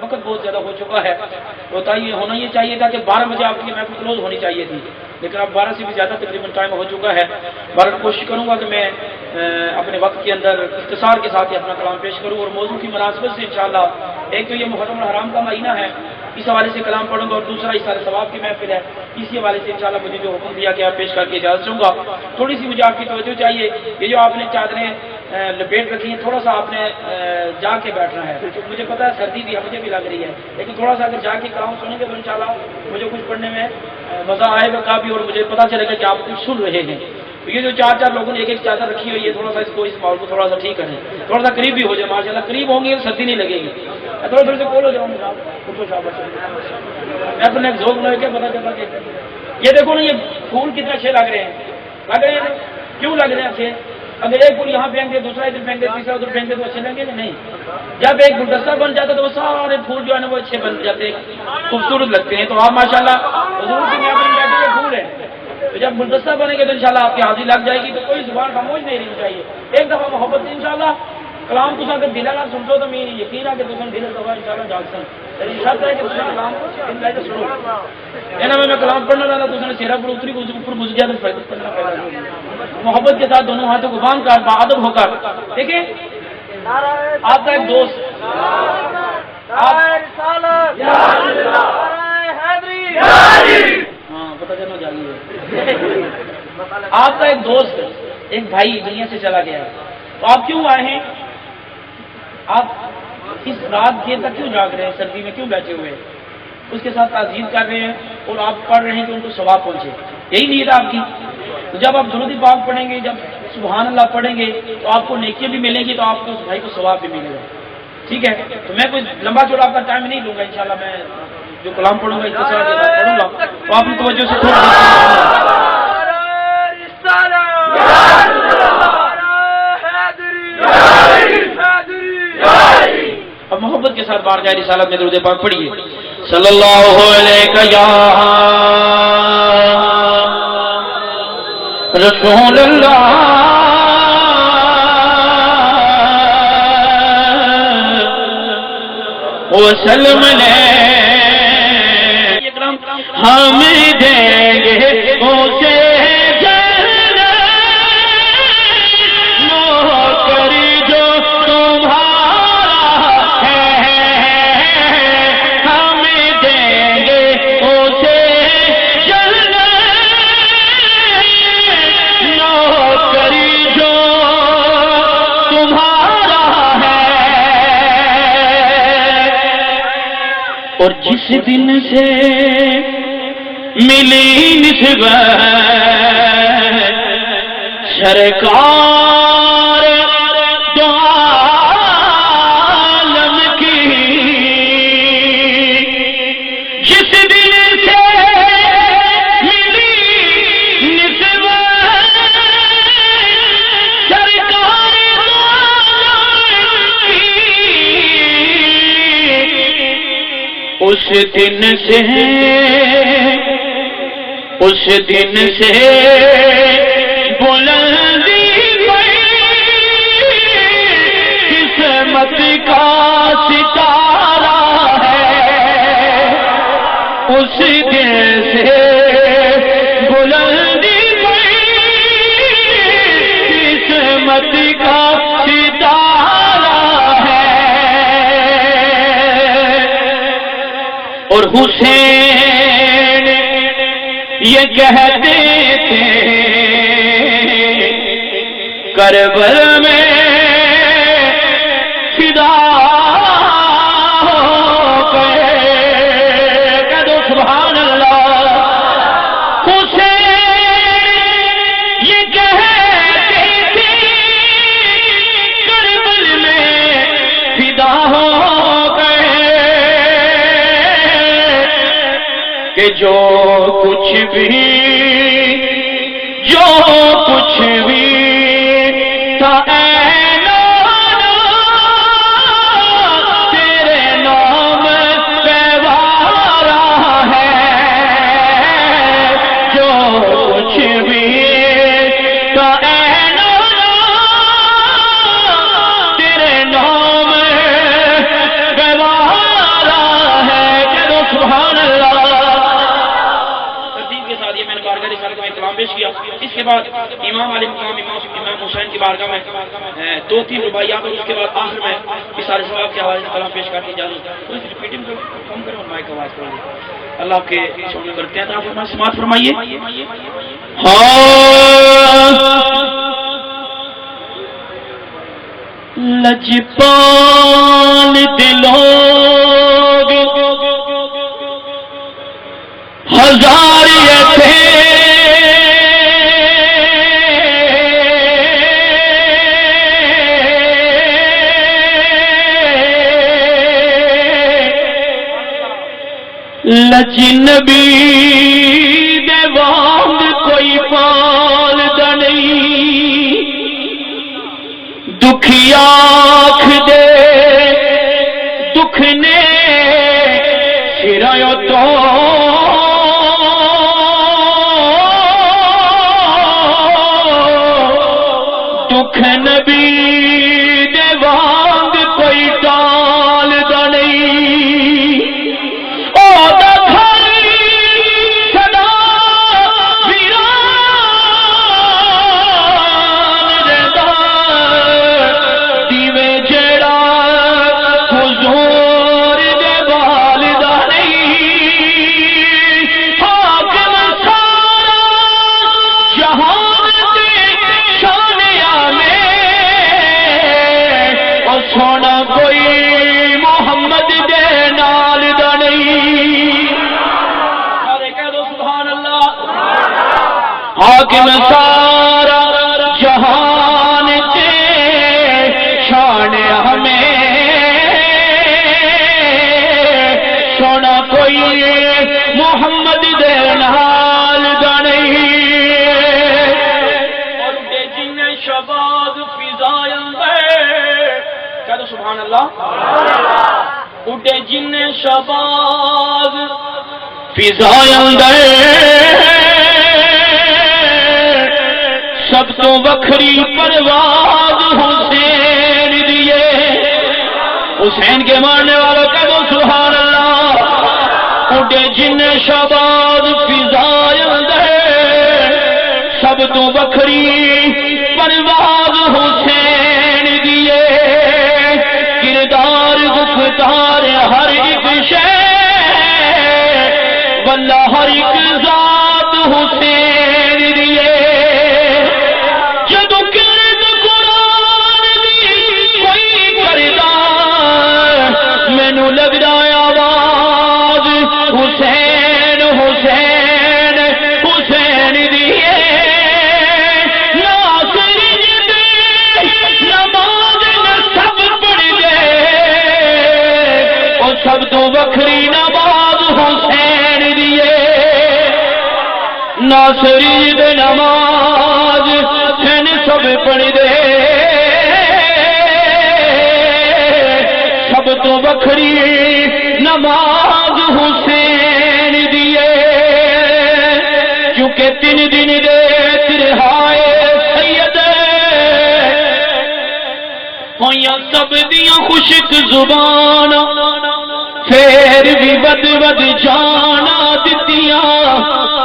وقت بہت زیادہ ہو چکا ہے، تو یہ ہونا یہ چاہیے تھا کہ 12 بجے آپ کی محفل کلوز ہونی چاہیے تھی، لیکن اب 12 سے بھی زیادہ تقریباً ٹائم ہو چکا ہے۔ بہرحال کوشش کروں گا کہ میں اپنے وقت کے اندر اختصار کے ساتھ ہی اپنا کلام پیش کروں، اور موضوع کی مناسبت سے انشاءاللہ ایک تو یہ محرم الحرام کا مہینہ ہے، اس حوالے سے کلام پڑھوں گا، اور دوسرا اشارہ ثواب کی محفل ہے، اسی حوالے سے انشاءاللہ مجھے جو حکم دیا کہ آپ پیش کر کے اجازت چاہوں گا۔ تھوڑی سی مجھے آپ کی توجہ چاہیے، یہ جو آپ نے چادریں لپیٹ رکھی ہیں، تھوڑا سا آپ نے جا کے بیٹھنا ہے، مجھے پتا ہے سردی بھی مجھے بھی لگ رہی ہے، لیکن تھوڑا سا اگر جا کے کلام سنیں گے تو انشاءاللہ مجھے کچھ پڑھنے میں مزہ آئے گا کافی، اور مجھے پتا چلے گا کہ آپ کچھ سن رہے ہیں۔ تو یہ جو چار چار لوگوں نے ایک ایک چادر رکھی ہوئی ہے، تھوڑا سا اس ماحول کو تھوڑا سا ٹھیک کریں، تھوڑا سا قریب بھی ہو جائے، ماشاءاللہ قریب ہوں گے سردی نہیں لگے گی، تھوڑے تھوڑے سے کول ہو جاؤں گا، میں اپنے ایک ذوق میں کیا پتا چلا کہ یہ دیکھو نا، یہ پھول کتنے اچھے لگ رہے ہیں، کیوں لگ رہے ہیں اچھے؟ اگر ایک پھول یہاں پھینک دے، دوسرا ادھر پھینک دے، تیسرا ادھر پھینک دے تو اچھے لگیں گے نہیں؟ جب ایک گلدستہ بن جاتا تو وہ سارے پھول جو ہے نا وہ اچھے بن جاتے ہیں، خوبصورت لگتے ہیں۔ تو آپ ماشاءاللہ حضور کی محفل میں بیٹھے ہوئے پھول ہیں، تو جب گلدستہ بنے گے تو انشاءاللہ آپ کی حاضری لگ جائے گی، تو کوئی زبان خاموش نہیں رہنی چاہیے۔ ایک دفعہ محبت سے انشاءاللہ کلام تو اگر دل نہ سن تو میں یقین ہے کہ تم دل دفعہ انشاءاللہ جاگ سن، لیکن شرط ہے کہ تم کلام سنو۔ میں کلام پڑھنا رہا تو اس نے چہرہ پر اتری اوپر گھس گیا تو محبت کے ساتھ دونوں ہاتھوں کو باندھ کر باادب ہو کر دیکھیں، آپ کا ایک دوست پتہ چلنا چاہیے، آپ کا ایک دوست ایک بھائی دنیا سے چلا گیا، تو آپ کیوں آئے ہیں؟ آپ اس رات دیر تک کیوں جاگ رہے ہیں؟ سردی میں کیوں بیٹھے ہوئے ہیں؟ اس کے ساتھ تعظیم کر رہے ہیں اور آپ پڑھ رہے ہیں کہ ان کو ثواب پہنچے، یہی نیت ہے آپ کی۔ تو جب آپ درود پاک پڑھیں گے، جب سبحان اللہ پڑھیں گے تو آپ کو نیکیاں بھی ملیں گی، تو آپ کو اس بھائی کو ثواب بھی ملے گا، ٹھیک ہے؟ تو میں کوئی لمبا چوڑا آپ کا ٹائم نہیں لوں گا، انشاءاللہ میں جو کلام پڑھوں گا اختصار کے ساتھ پڑھوں گا، تو آپ کی توجہ سے تھوڑا اب محبت کے ساتھ بارگاہ رسالت میں درود پاک پڑھیے، صلی اللہ علیہ یا رسول اللہ وسلم ہم دیں گے اسے اور جس دن سے ملی نسبت سرکار دو عالم کی، جس دن سے ملی نسبت سرکار دو عالم کی، اس دن سے بلندی قسمت کا ستارہ ہے، اس دن سے بلندی قسمت کا ستارہ ہے۔ اور حسین یہ کہتے تھے کربل میں فدا ہو گئے، کہہ دو سبحان اللہ۔ حسین یہ کہتے تھے کربل میں فدا ہو گئے کہ جو کچھ بھی تھا اے نانا تیرے نام پہ وارا ہے، جو کچھ بھی تھا اے نانا تیرے نام پہ وارا کے بعد امام علی مقام امام حسین کی بارگاہ میں 2-3 رباعیات اور اس کے بعد آخر میں اثار ثواب کے حوالے سے کلام پیش کرتی اجازت تو اس ریپیٹنگ کم کریں اور مائک آواز کریں اللہ آپ کے سامنے کرتے ہیں تو آپ سماعت فرمائیے لجپال دلوگ ہزار ایسے لجنبی دے وانگ کوئی پال دا نہیں دکھی آنکھ دے دکھ نے سرایوں تو دکھ نبی دے وانگ کوئی ٹال دا نہیں او دا گھر صدا ویران رہدا دیوے جڑا حضور دے والدہ نہیں حاکم سارا جہان دے شانیاں میں اور سونا کوئی محمد دے نال دا نہیں سارے کہہ دو سبحان اللہ حاکم سارا جہان تے شان ہمیں سونا کوئی محمد دے نال دا نہیں اور بے جن شباز فضائے کہہ دو سبحان اللہ اڈے جن شباز فضائے اندر سب تو وکھری پرواز حسین دیے حسین کے ماننے والوں کہہ دو سبحان اللہ اڈے جن شباز فضائے اندر سب تو وکھری پرواز حسین دیے کردار گفتار ہر ایک شے واللہ ہر ایک ذات حسین دیے جدو کرد قرآن دی کوئی کردا مینوں لگدا آواز حسین حسین حسین دیے ناصر دے نماز سب پڑھ دے اور سب تو وکھری نماز حسین دیے ناصری دے نماز سن سب پڑھ دے سب تو وکھری نماز حسین دیے کیونکہ 3 دن دے ترہائے سید ہویاں سب دیاں خشک زبان پھر بھی ود ود جانا دتیاں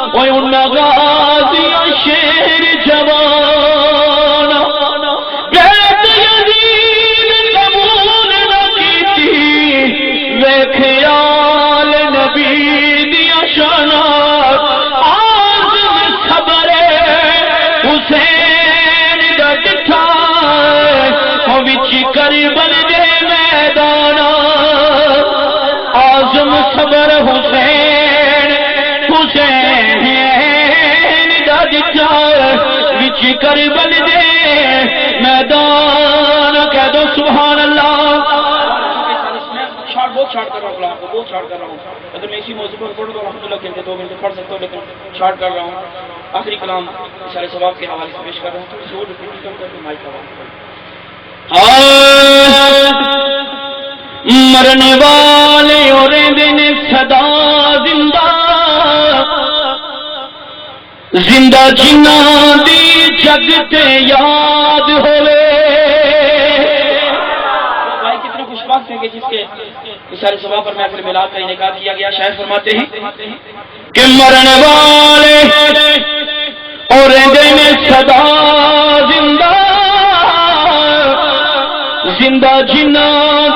اوے انہاں غازیاں شیر جوان بیت یزید قبول نہ کیتی ویکھیال نبی دیاں شانات عازم صبر حسین دا ڈٹھا او وچ کربل دے میدان عازم صبر حسین حسین دا ڈٹھا وچ کربل دے میدان کہہ دو سبحان اللہ بہت شارٹ کر رہا ہوں آپ کو بہت شارٹ کر رہا ہوں اگر میں اسی موضوع پر پڑھوں تو الحمدللہ گھنٹے 2 گھنٹے پڑھ سکتا ہوں لیکن شارٹ کر رہا ہوں آخری کلام اشارے ثواب کے حوالے سے پیش کر رہا ہوں تو زور ریپیٹ کم کر کے مائک آواز مرنے والے اور دن صدا زندہ زندہ جنہ دی جگ تے یاد ہوئے بھائی کتنے خوش بات ہیں کہ جس کے اشارے ثواب پر محفل میلاد کا انعقاد کیا گیا شاعر فرماتے ہیں کہ مرنے والے اور دن صدا زندہ زندہ جنہ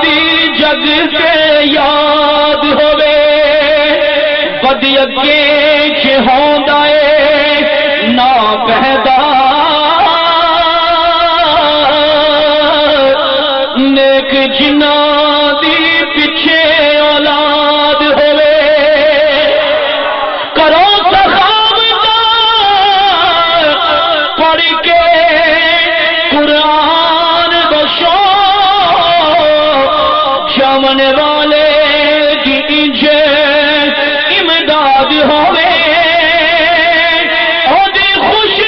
دی جگ سے یاد ہوئے بدی اگے چ ہوندا اے نا پہدا نیک جنہ دی پیچھے اولاد ہوئے کرو سخاوت پڑھ کے قرآن بشو جامن والے کی انجے امداد ہوئے اور دی خوش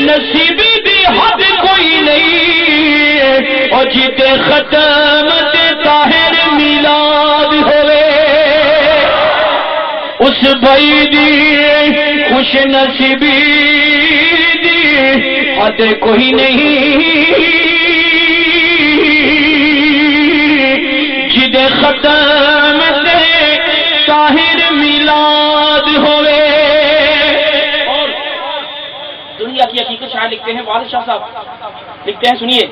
نصیبی دی حد کوئی نہیں اور جیتے ختم تے طاہر میلاد ہوئے اس بھائی دی خوش نصیبی دی حد کوئی نہیں جیتے ختم تے طاہر میلاد ہوئے اور دنیا کی حقیقت شاعر لکھتے ہیں والد شاہ صاحب لکھتے ہیں سنیے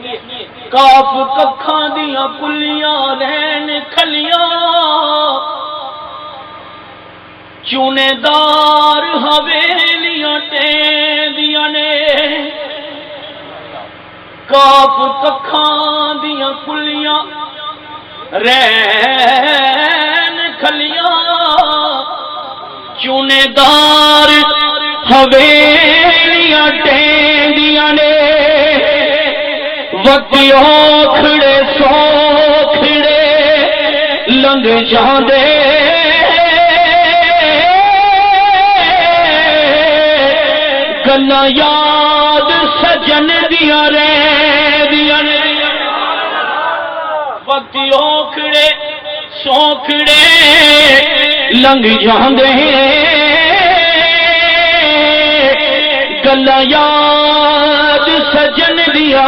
کاف ککھاں دیاں کلیاں رہن کھلیاں چونے دار حویلیاں ٹیندیاں نے کاف ککھاں دیاں کلیاں رہن کھلیاں چونے دار حویلیاں ٹیندیاں نے وقتی اوکھڑے سوکھڑے لنگ جاندے گلاں یاد سجن دیاں رہندیاں نے وقتی اوکھڑے سوکھڑے لنگ جاندے گلاں یاد سجن دیا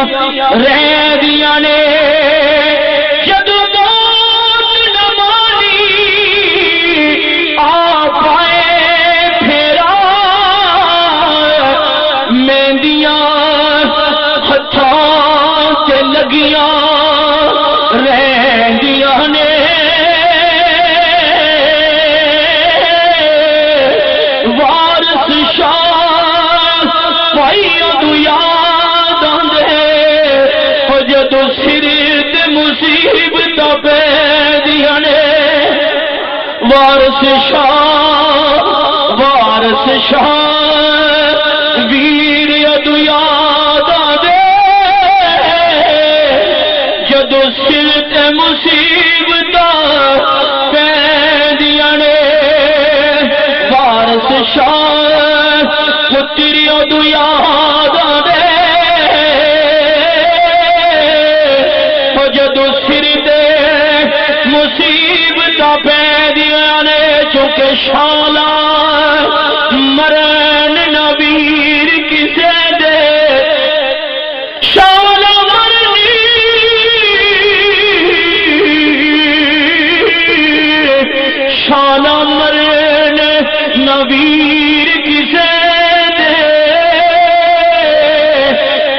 رہندیاں نے جدو موت نہ مانی آ پائے پھیرا مہندیاں ہتھاں تے لگیاں رہندیاں نے وارث شاہ پائیاں تو یاد آندے ہو جدو سر تے مصیبت پیندیاں نے وارث شاہ ویر ادو یاد آندے جدو سر تے مصیبت پیندیاں نے وارث شاہ پتری ادو یاد آندے جدو سر تے مصیبت پیندیاں نے چونکہ شالا مرن نبیر کسے دے شالا مرنی شالا مرن نبیر کسے دے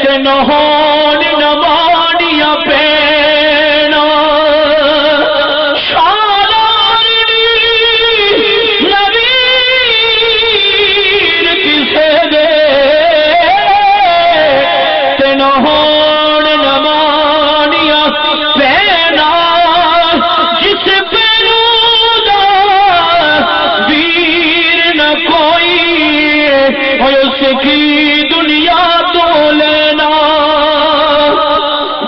تے نہ ہون نہ مانیاں پینا شالا مرنی نبیر کسے دے تے نہ ہون نہ مانیاں پینا جس پینو دا ویر نہ کوئی اور اس کی دنیا تو لینا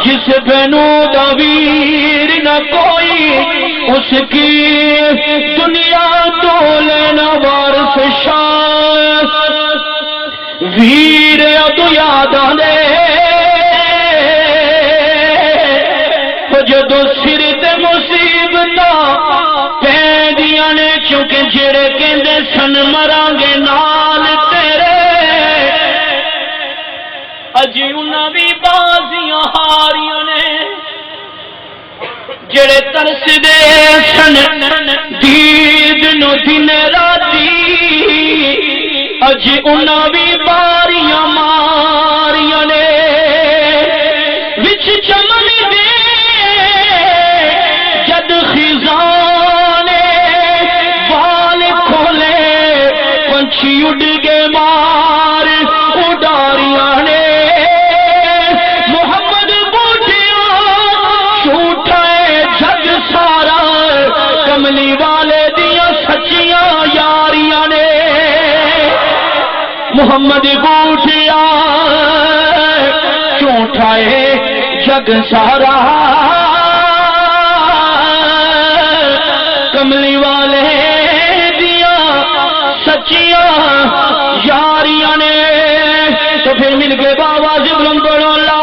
جس بینو دا ویر نہ کوئی اس کی دنیا تو لینا وارث شاہ ویر ادو یاد آندے جدو سر تے مصیبتاں پیندیاں نے چونکہ جڑے کہندے سن مراں گے نال تیرے اجی انہاں بھی بازیاں ہاریاں نے جڑے ترس دے سن دید نو دن راتی اج انہاں بھی محمد بوٹیا جھوٹائے جگ سارا کملی والے دیا سچیاں یاریاں نے تو پھر مل کے بابا جبرم بڑھو لا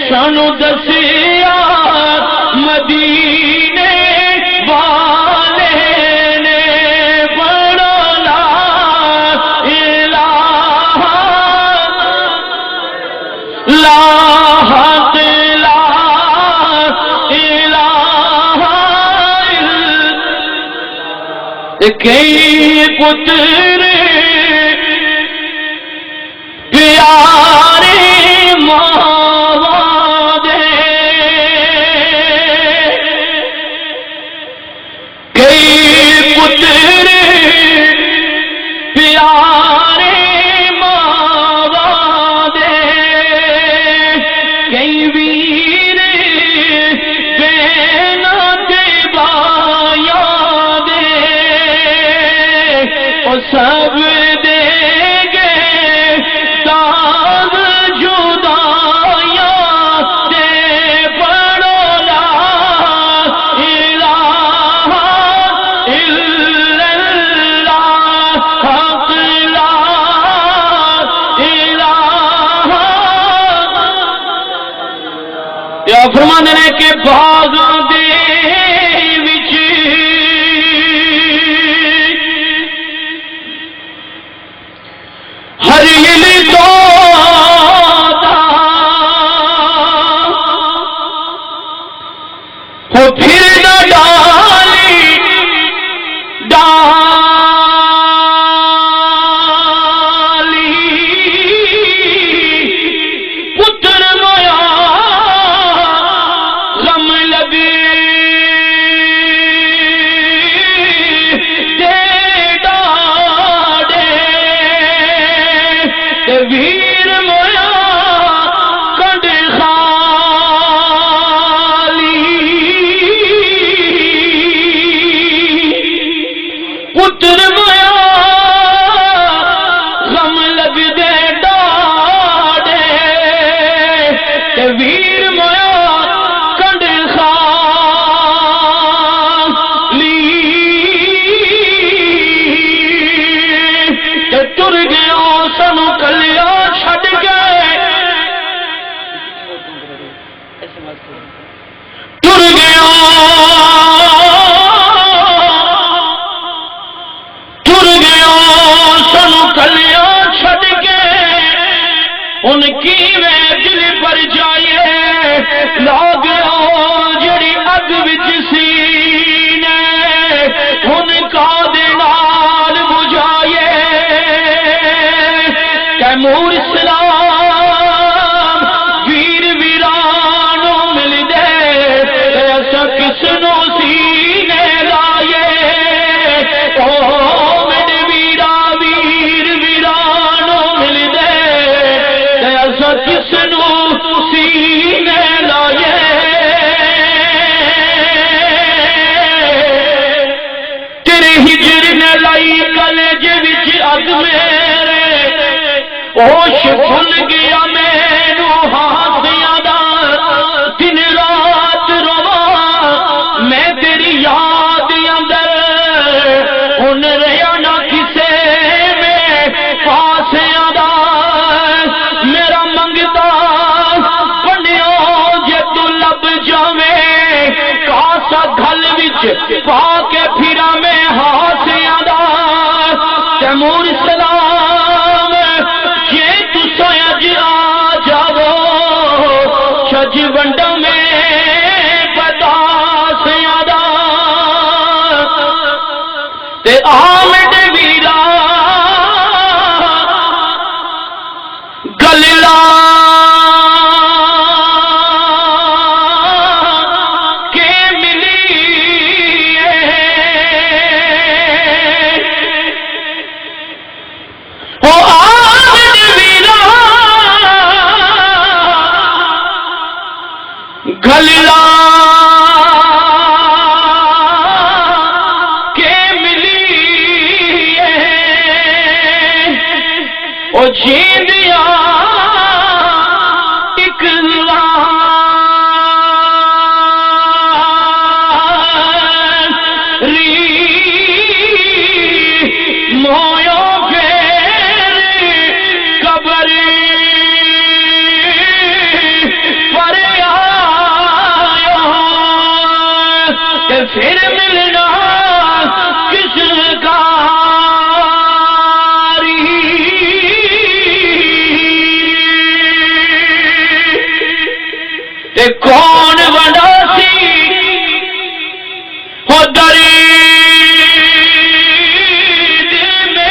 سانو دسیا مدینے والے نے بڑا لا الہ لا حق لا الہ کئی پتر پیارے سب دے گے داغ جدائیاں دے پڑھو لا الہ الا اللہ حق لا الہ یا فرمانے نے کہ باغاں دے ویر مویا کڈ خالی پتر مویا غم لگ دے ڈاڈے ویر مویا کڈ خالی تر گیا سانو کلیا چھڈ گئے تر گیا سانو کلیا چھڈ کے ان کی میں دل پر جائے لاگ جڑی اگ وچ سینے ان کا دے نال بجھائے تیمور اسلام ویر ویرانو مل دے ایسا کس نو سینے لائے او میرے ویرا ویر ویرانو مل دے ایسا کس نو سینے لائے تیرے ہجر نے لائی کلیج وچ اگ میرے ہوش بھول گیا مینو ہاتھیاں دا دن رات رواں میں تیری یاد اندر ہن رہیا نہ کسے میں پاسیاں دا میرا منگتا بنیو جے تو لب جاویں کاسا گھل وچ پا کے پھرا میں ہاسیاں دا تیمور اسلام جے تساں اج آ جاؤ کچھ ونڈا میں پتا سیادہ تے آمد ویرا گللا کے ملی او آمد ویرا گللا جیندیا مویوں پھر قبر پر آیا کہ پھر ملنا کس کا کون بڑا سی ہو دری میرے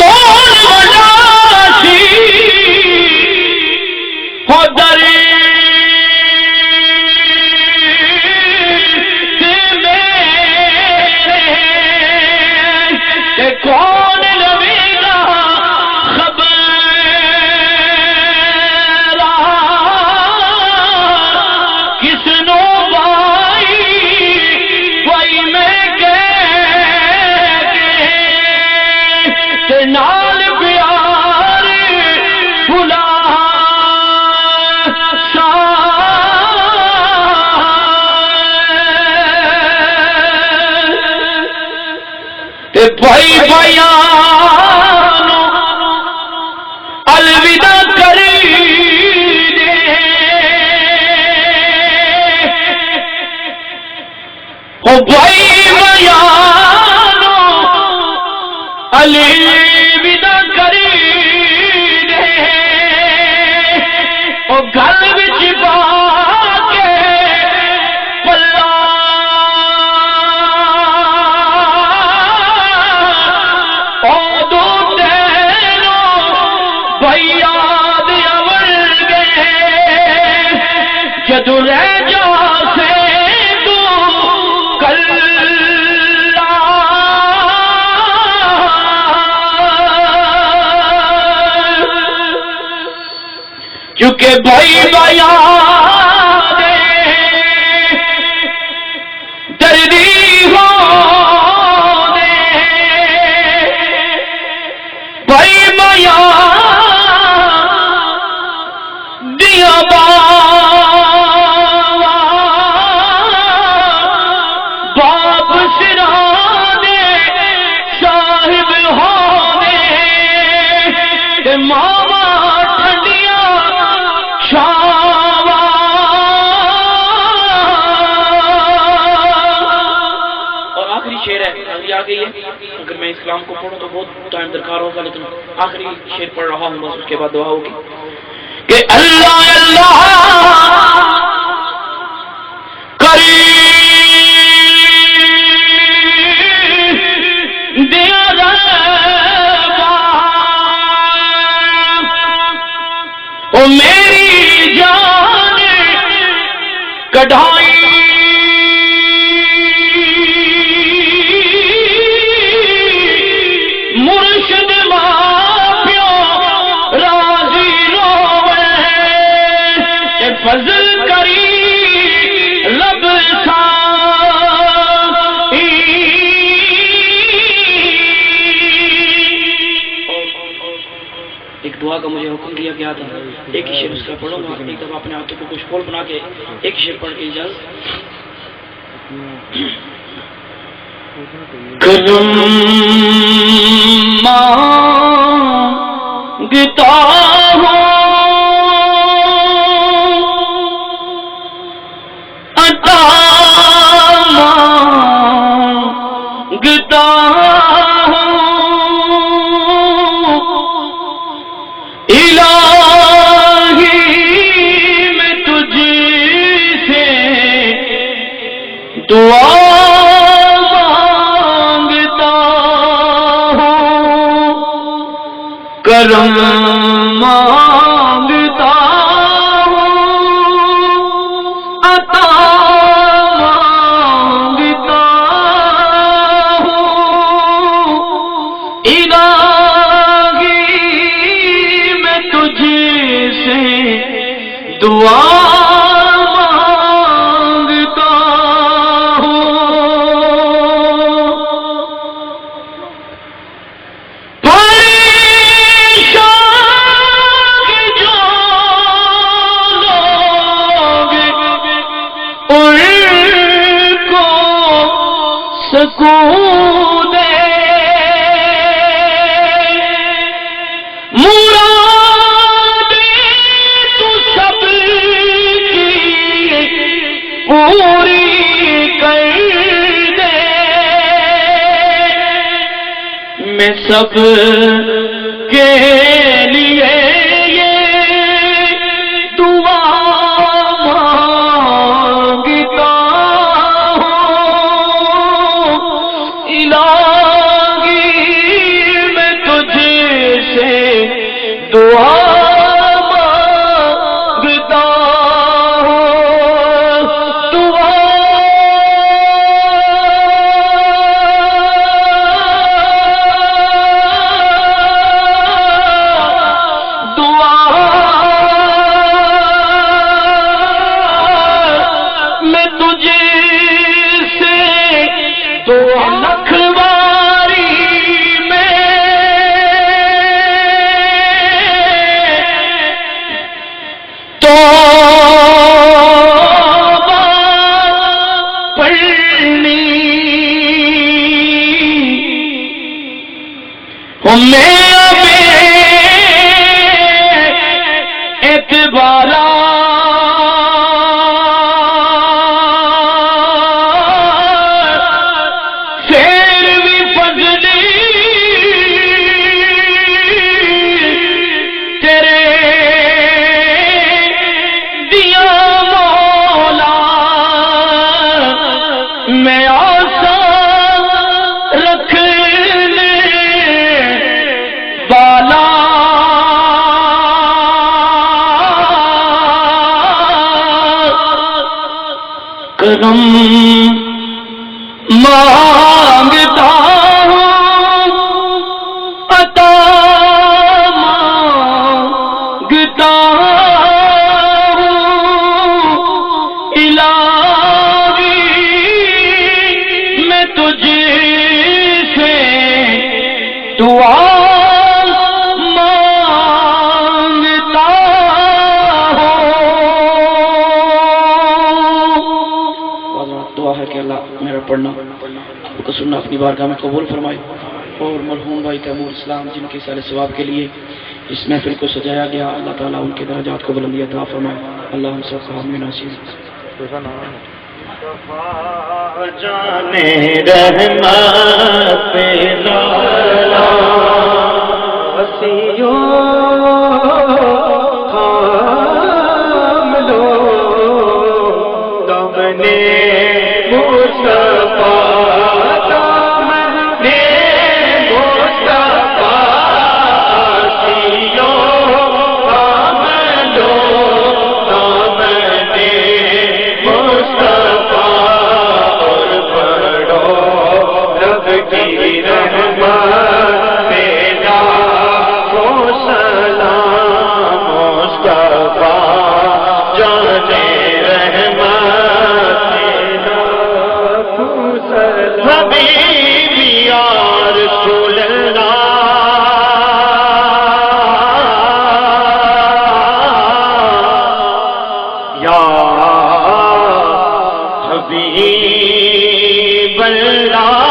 کون بڑا سی ہو دری میرے کون نال پیار بلا تے بھائی بھائیاں الوداع کری دے او بھائی بھائیاں الوداع کری دے او گل وچ پا کے پلا او دو تینوں بھائی یاد آون گے جدو رہ جا سے تو کل کیونکہ بھائی بھائیاں دے دردی ہو دے بھائی بھائیاں دیا باپ سرا دے صاحب ہو دے ماما اور آخری شعر ہے آ گئی ہے اگر میں اس کلام کو پڑھوں تو بہت ٹائم درکار ہوگا لیکن آخری شعر پڑھ رہا ہوں بس اس کے بعد دعا ہوگی کہ اللہ اللہ کری دیا او میری جان کڑھائی مرشد ماں پیو راضی روے فضل کری لب ایک دعا کا مجھے حکم دیا گیا تھا ایک ہی شعر اس کا پڑھوں گا ایک دفعہ اپنے ہاتھوں کو کچھ پھول بنا کے ایک شعر پڑھ کے اجازت کرم مانگتا ہوں عطا مانگتا ہوں دعا مانگتا ہوں، کرم مانگتا ہوں، عطا مانگتا ہوں، الہی میں تجھ سے دعا سکون دے، مراد تو سب کی پوری کر دے، میں سب کے لیے یہ دعا مانگتا دعا مانگتا ہوں، دعا میں تجھے سے دعا لکھواری میں میں اعتبارا پھر بھی فضلی تیرے دیا مولا، میں آسا رکھنے بالا کرم مانگتا ہوں، عطا مانگتا ہوں، الہی میں تجھ سے دعا میرا پڑھنا آپ کو سننا اپنی بارگاہ میں قبول فرمائے، اور مرحوم بھائی تیمور اسلام جن کے سال ثواب کے لیے اس محفل کو سجایا گیا، اللہ تعالیٰ ان کے درجات کو بلندی عطا فرمائے، اللہ ہم سب کا حامی ناصر۔ جانے رحمت پہ لالا وسیعوں تھام لو، تم نے حبیب اللہ